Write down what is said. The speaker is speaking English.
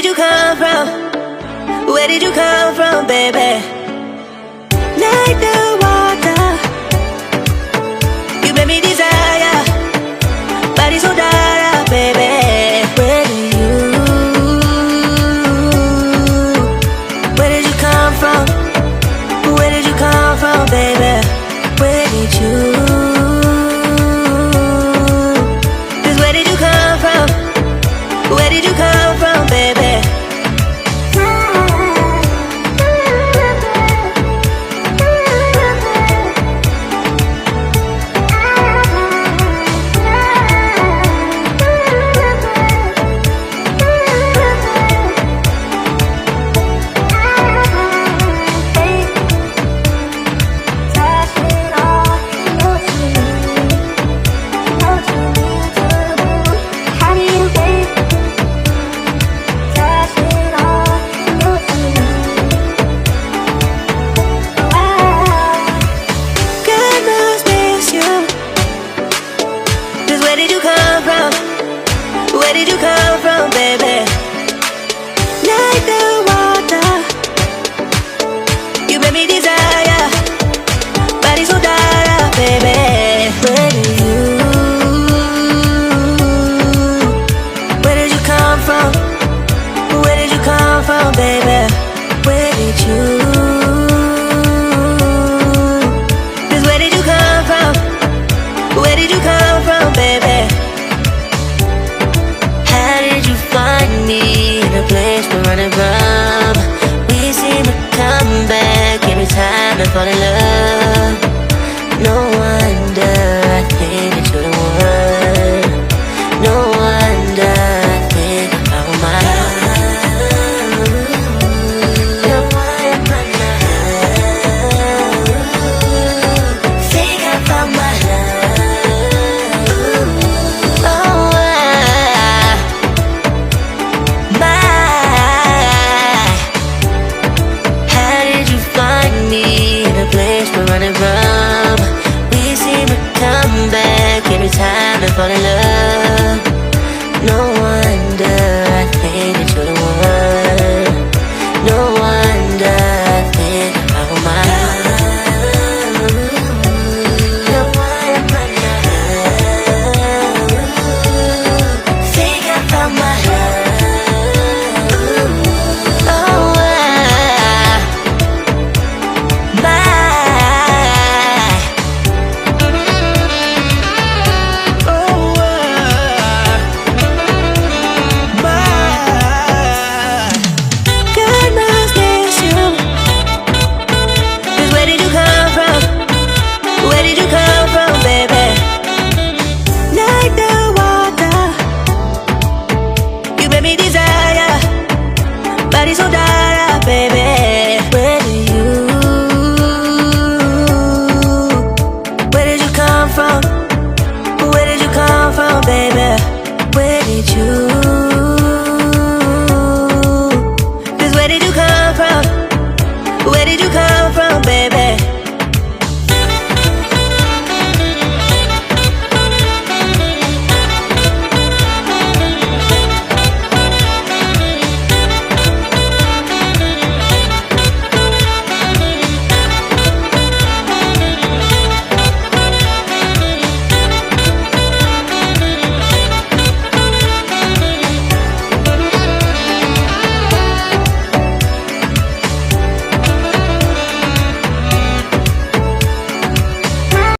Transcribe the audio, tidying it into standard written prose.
did you come from? Where did you come from, baby? Like the water, you made me desire. Body so dark, baby. Where did you come from? Where did you come from, baby? Where did you? Just where did you come from? Where did you come from, baby? Where did you come from? Where did you come from, baby? Like the water, you made me desire. Body so dark, baby. Where did you come from? Where did you come from, baby? Where did you? Just where did you come from? Where did you come from, baby? How did you find me in a place we're running from? We seem to come back every time I fall in love. No wonder I think that you're the one. No wonder I think I found my love. No wonder I think I found my love. Oh, how did you find me in a place we're running from? We seem to come back every time I fall in love. No one